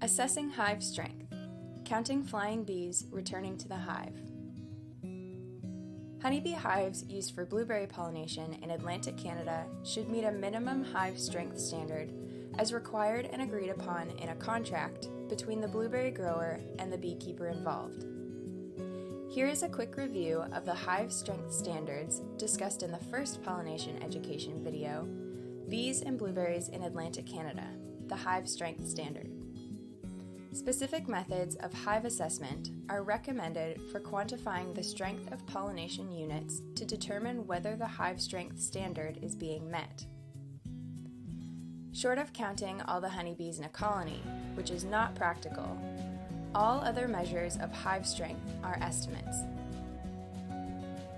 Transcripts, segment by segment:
Assessing hive strength. Counting flying bees returning to the hive. Honeybee hives used for blueberry pollination in Atlantic Canada should meet a minimum hive strength standard as required and agreed upon in a contract between the blueberry grower and the beekeeper involved. Here is a quick review of the hive strength standards discussed in the first pollination education video, Bees and Blueberries in Atlantic Canada, the Hive Strength Standard. Specific methods of hive assessment are recommended for quantifying the strength of pollination units to determine whether the hive strength standard is being met. Short of counting all the honeybees in a colony, which is not practical, all other measures of hive strength are estimates.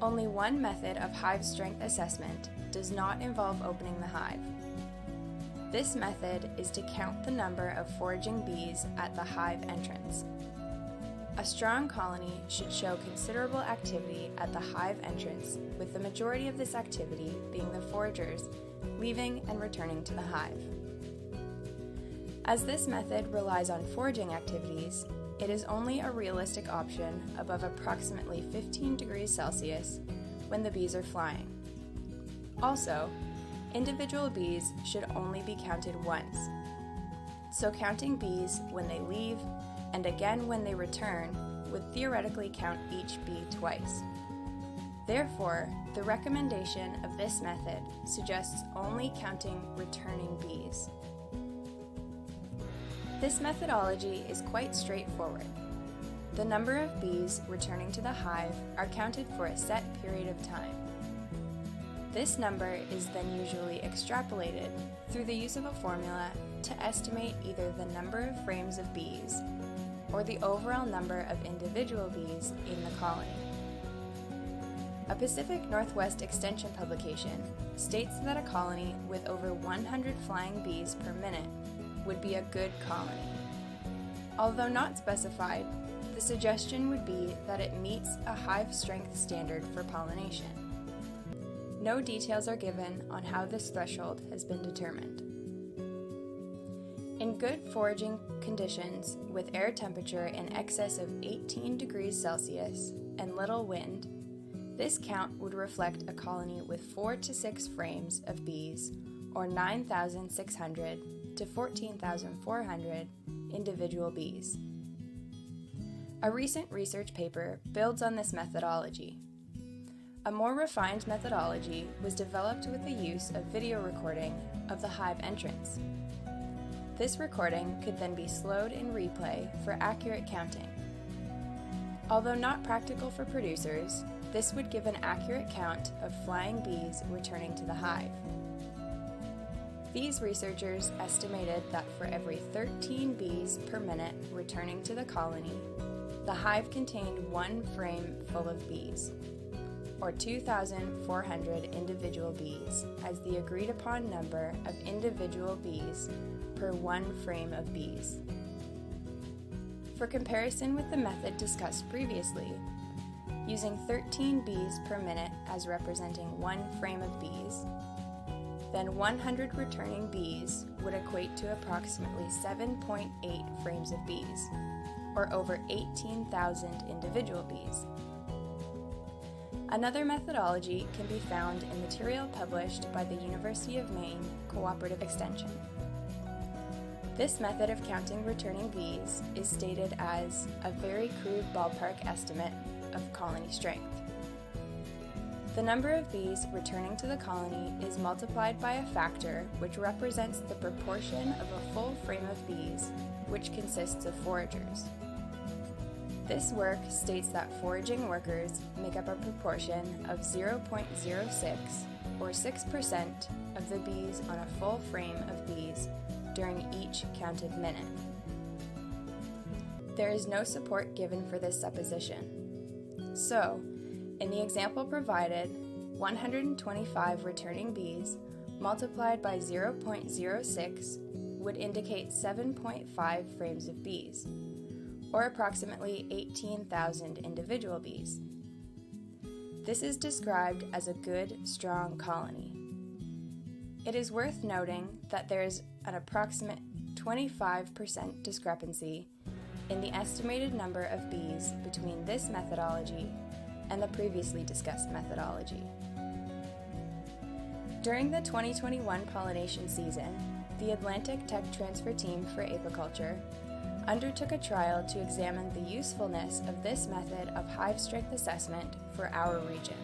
Only one method of hive strength assessment does not involve opening the hive. This method is to count the number of foraging bees at the hive entrance. A strong colony should show considerable activity at the hive entrance, with the majority of this activity being the foragers leaving and returning to the hive. As this method relies on foraging activities, it is only a realistic option above approximately 15 degrees Celsius when the bees are flying. Also, individual bees should only be counted once. So counting bees when they leave and again when they return would theoretically count each bee twice. Therefore, the recommendation of this method suggests only counting returning bees. This methodology is quite straightforward. The number of bees returning to the hive are counted for a set period of time. This number is then usually extrapolated through the use of a formula to estimate either the number of frames of bees or the overall number of individual bees in the colony. A Pacific Northwest Extension publication states that a colony with over 100 flying bees per minute would be a good colony. Although not specified, the suggestion would be that it meets a hive strength standard for pollination. No details are given on how this threshold has been determined. In good foraging conditions with air temperature in excess of 18 degrees Celsius and little wind, this count would reflect a colony with 4 to 6 frames of bees, or 9,600 to 14,400 individual bees. A recent research paper builds on this methodology. A more refined methodology was developed with the use of video recording of the hive entrance. This recording could then be slowed in replay for accurate counting. Although not practical for producers, this would give an accurate count of flying bees returning to the hive. These researchers estimated that for every 13 bees per minute returning to the colony, the hive contained 1 frame full of bees, or 2,400 individual bees, as the agreed upon number of individual bees per 1 frame of bees. For comparison with the method discussed previously, using 13 bees per minute as representing 1 frame of bees, then 100 returning bees would equate to approximately 7.8 frames of bees, or over 18,000 individual bees. Another methodology can be found in material published by the University of Maine Cooperative Extension. This method of counting returning bees is stated as a very crude ballpark estimate of colony strength. The number of bees returning to the colony is multiplied by a factor which represents the proportion of a full frame of bees, which consists of foragers. This work states that foraging workers make up a proportion of 0.06 or 6% of the bees on a full frame of bees during each counted minute. There is no support given for this supposition. So, in the example provided, 125 returning bees multiplied by 0.06 would indicate 7.5 frames of bees, or approximately 18,000 individual bees. This is described as a good, strong colony. It is worth noting that there is an approximate 25% discrepancy in the estimated number of bees between this methodology and the previously discussed methodology. During the 2021 pollination season, the Atlantic Tech Transfer Team for Apiculture undertook a trial to examine the usefulness of this method of hive strength assessment for our region.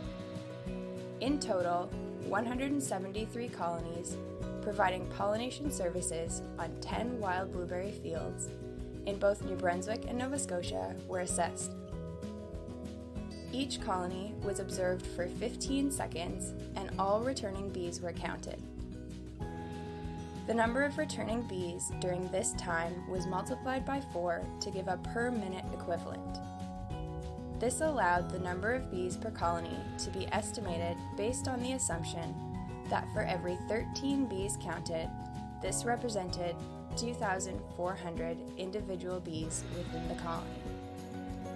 In total, 173 colonies providing pollination services on 10 wild blueberry fields in both New Brunswick and Nova Scotia were assessed. Each colony was observed for 15 seconds and all returning bees were counted. The number of returning bees during this time was multiplied by 4 to give a per minute equivalent. This allowed the number of bees per colony to be estimated based on the assumption that for every 13 bees counted, this represented 2,400 individual bees within the colony,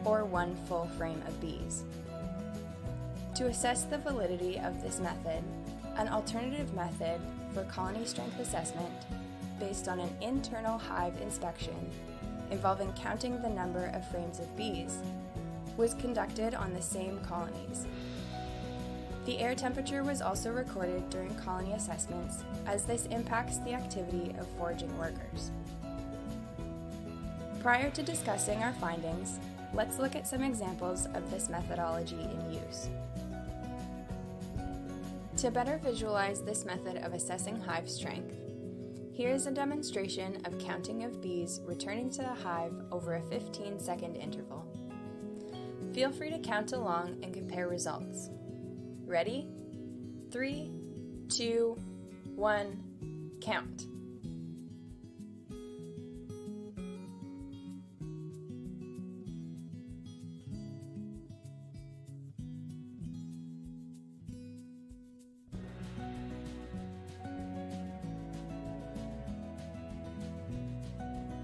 or one full frame of bees. To assess the validity of this method, an alternative method for colony strength assessment based on an internal hive inspection involving counting the number of frames of bees was conducted on the same colonies. The air temperature was also recorded during colony assessments, as this impacts the activity of foraging workers. Prior to discussing our findings, let's look at some examples of this methodology in use. To better visualize this method of assessing hive strength, here is a demonstration of counting of bees returning to the hive over a 15-second interval. Feel free to count along and compare results. Ready? 3, 2, 1, count.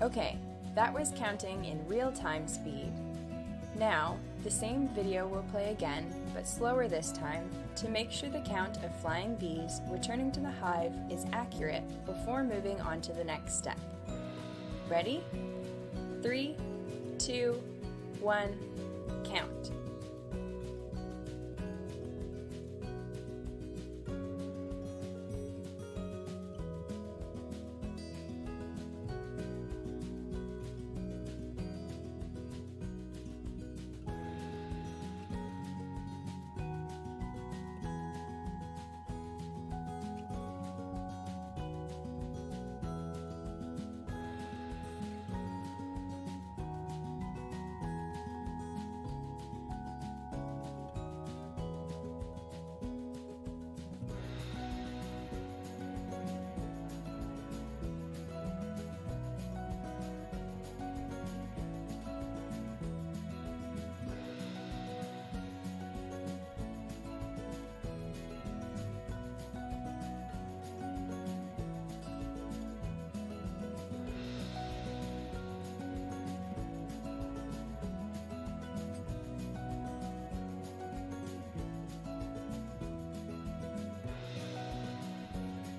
Okay, that was counting in real-time speed. Now, the same video will play again, but slower this time, to make sure the count of flying bees returning to the hive is accurate before moving on to the next step. Ready? 3, 2, 1, count.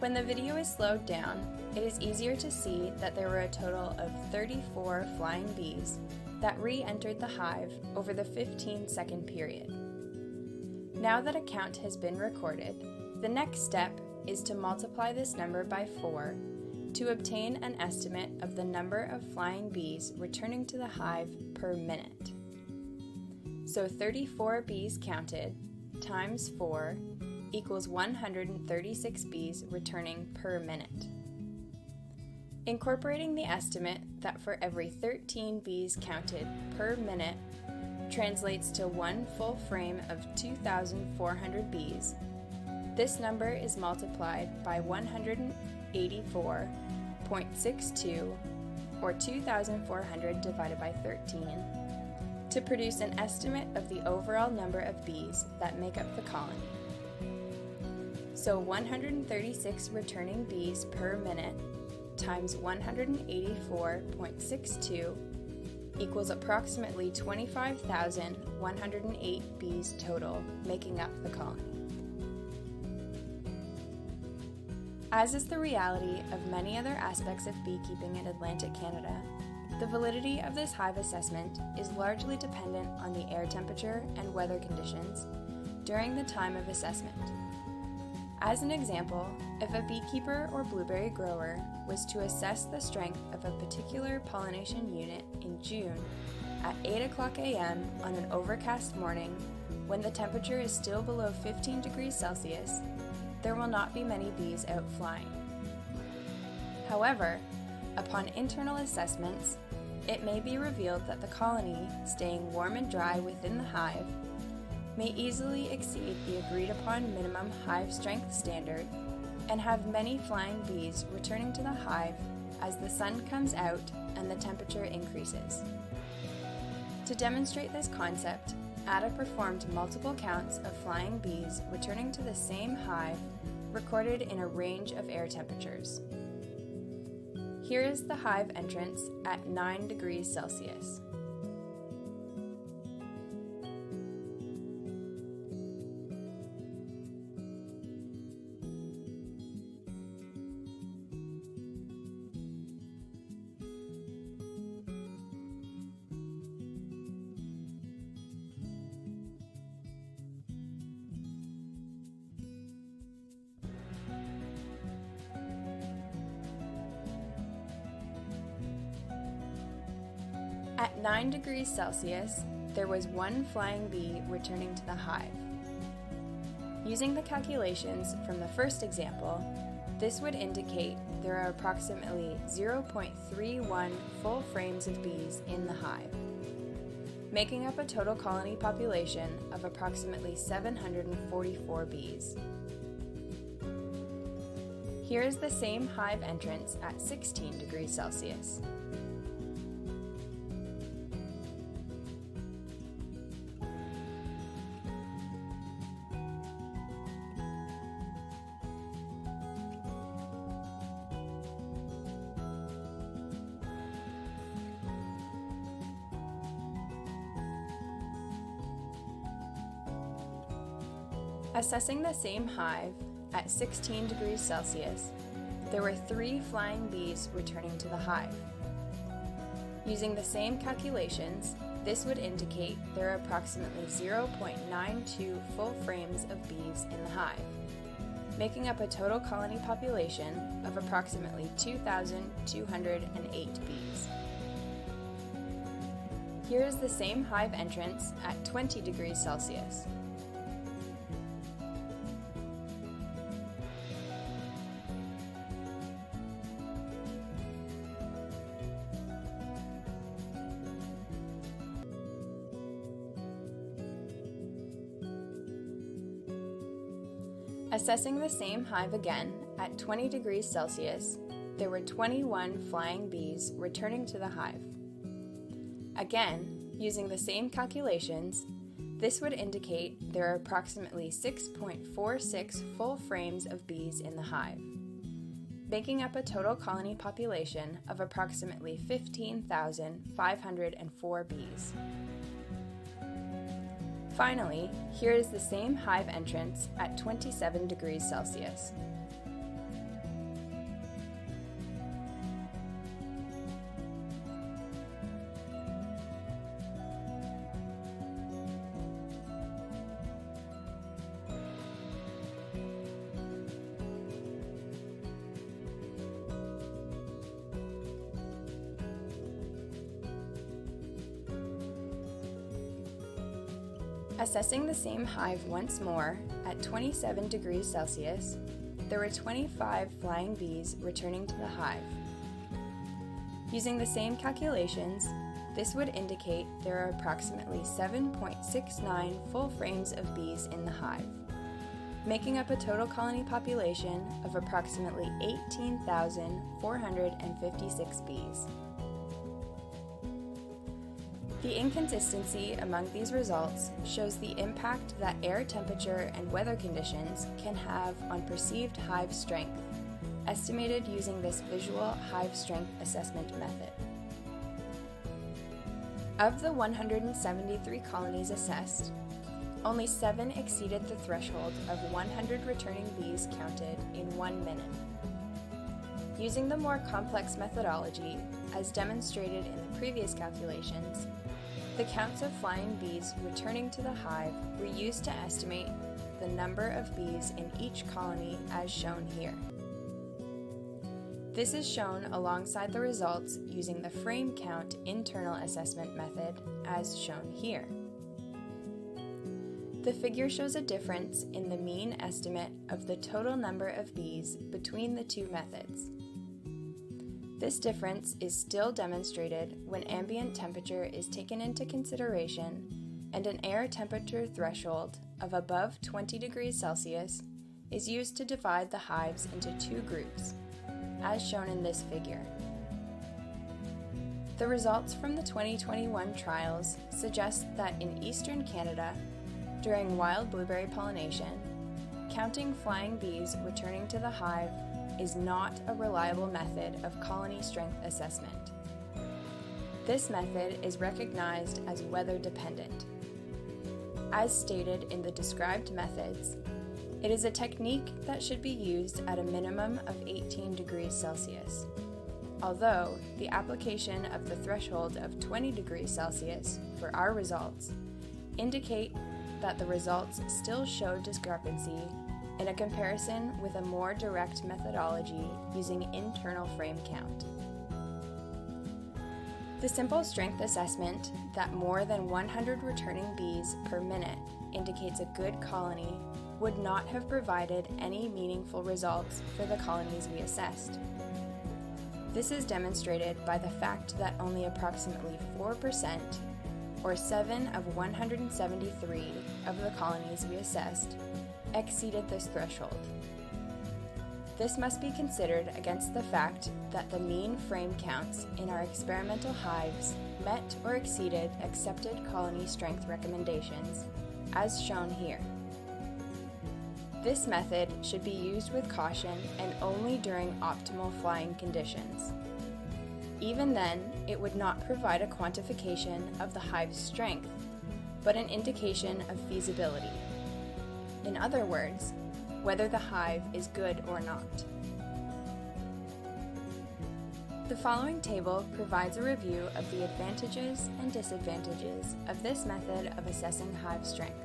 When the video is slowed down, it is easier to see that there were a total of 34 flying bees that re-entered the hive over the 15-second period. Now that a count has been recorded, the next step is to multiply this number by 4 to obtain an estimate of the number of flying bees returning to the hive per minute. So 34 bees counted times 4 equals 136 bees returning per minute. Incorporating the estimate that for every 13 bees counted per minute translates to one full frame of 2,400 bees, this number is multiplied by 184.62, or 2,400 divided by 13, to produce an estimate of the overall number of bees that make up the colony. So 136 returning bees per minute times 184.62 equals approximately 25,108 bees total, making up the colony. As is the reality of many other aspects of beekeeping in Atlantic Canada, the validity of this hive assessment is largely dependent on the air temperature and weather conditions during the time of assessment. As an example, if a beekeeper or blueberry grower was to assess the strength of a particular pollination unit in June at 8 o'clock a.m. on an overcast morning when the temperature is still below 15 degrees Celsius, there will not be many bees out flying. However, upon internal assessments, it may be revealed that the colony, staying warm and dry within the hive, may easily exceed the agreed upon minimum hive strength standard and have many flying bees returning to the hive as the sun comes out and the temperature increases. To demonstrate this concept, Ada performed multiple counts of flying bees returning to the same hive recorded in a range of air temperatures. Here is the hive entrance at 9 degrees Celsius. At 9 degrees Celsius, there was one flying bee returning to the hive. Using the calculations from the first example, this would indicate there are approximately 0.31 full frames of bees in the hive, making up a total colony population of approximately 744 bees. Here is the same hive entrance at 16 degrees Celsius. Assessing the same hive at 16 degrees Celsius, there were 3 flying bees returning to the hive. Using the same calculations, this would indicate there are approximately 0.92 full frames of bees in the hive, making up a total colony population of approximately 2,208 bees. Here is the same hive entrance at 20 degrees Celsius. Assessing the same hive again at 20 degrees Celsius, there were 21 flying bees returning to the hive. Again, using the same calculations, this would indicate there are approximately 6.46 full frames of bees in the hive, making up a total colony population of approximately 15,504 bees. Finally, here is the same hive entrance at 27 degrees Celsius. Assessing the same hive once more at 27 degrees Celsius, there were 25 flying bees returning to the hive. Using the same calculations, this would indicate there are approximately 7.69 full frames of bees in the hive, making up a total colony population of approximately 18,456 bees. The inconsistency among these results shows the impact that air temperature and weather conditions can have on perceived hive strength, estimated using this visual hive strength assessment method. Of the 173 colonies assessed, only 7 exceeded the threshold of 100 returning bees counted in 1 minute. Using the more complex methodology, as demonstrated in the previous calculations, the counts of flying bees returning to the hive were used to estimate the number of bees in each colony as shown here. This is shown alongside the results using the frame count internal assessment method as shown here. The figure shows a difference in the mean estimate of the total number of bees between the two methods. This difference is still demonstrated when ambient temperature is taken into consideration and an air temperature threshold of above 20 degrees Celsius is used to divide the hives into two groups, as shown in this figure. The results from the 2021 trials suggest that in eastern Canada, during wild blueberry pollination, counting flying bees returning to the hive is not a reliable method of colony strength assessment. This method is recognized as weather dependent. As stated in the described methods, it is a technique that should be used at a minimum of 18 degrees Celsius, although the application of the threshold of 20 degrees Celsius for our results indicate that the results still show discrepancy in a comparison with a more direct methodology using internal frame count. The simple strength assessment that more than 100 returning bees per minute indicates a good colony would not have provided any meaningful results for the colonies we assessed. This is demonstrated by the fact that only approximately 4%, or 7 of 173 of the colonies we assessed, exceeded this threshold. This must be considered against the fact that the mean frame counts in our experimental hives met or exceeded accepted colony strength recommendations, as shown here. This method should be used with caution and only during optimal flying conditions. Even then, it would not provide a quantification of the hive's strength, but an indication of feasibility. In other words, whether the hive is good or not. The following table provides a review of the advantages and disadvantages of this method of assessing hive strength.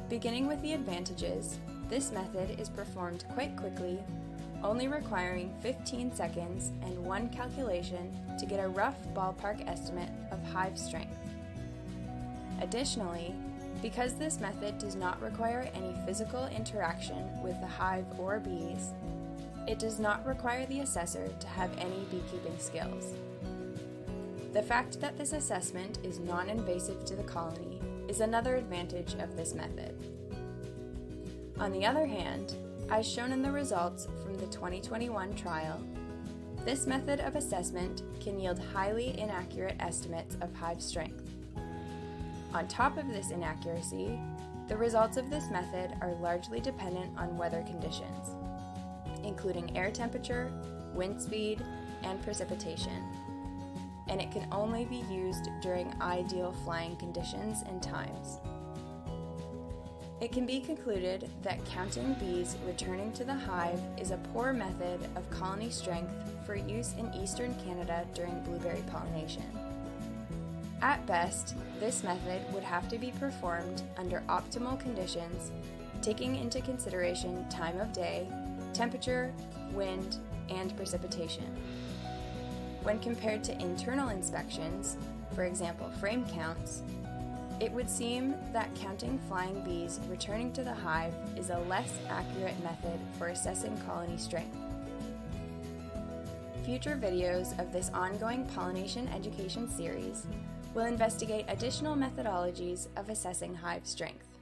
Beginning with the advantages, this method is performed quite quickly, only requiring 15 seconds and one calculation to get a rough ballpark estimate of hive strength. Additionally, because this method does not require any physical interaction with the hive or bees, it does not require the assessor to have any beekeeping skills. The fact that this assessment is non-invasive to the colony is another advantage of this method. On the other hand, as shown in the results from the 2021 trial, this method of assessment can yield highly inaccurate estimates of hive strength. On top of this inaccuracy, the results of this method are largely dependent on weather conditions, including air temperature, wind speed, and precipitation, and it can only be used during ideal flying conditions and times. It can be concluded that counting bees returning to the hive is a poor method of colony strength for use in eastern Canada during blueberry pollination. At best, this method would have to be performed under optimal conditions, taking into consideration time of day, temperature, wind, and precipitation. When compared to internal inspections, for example frame counts, it would seem that counting flying bees returning to the hive is a less accurate method for assessing colony strength. Future videos of this ongoing pollination education series will investigate additional methodologies of assessing hive strength.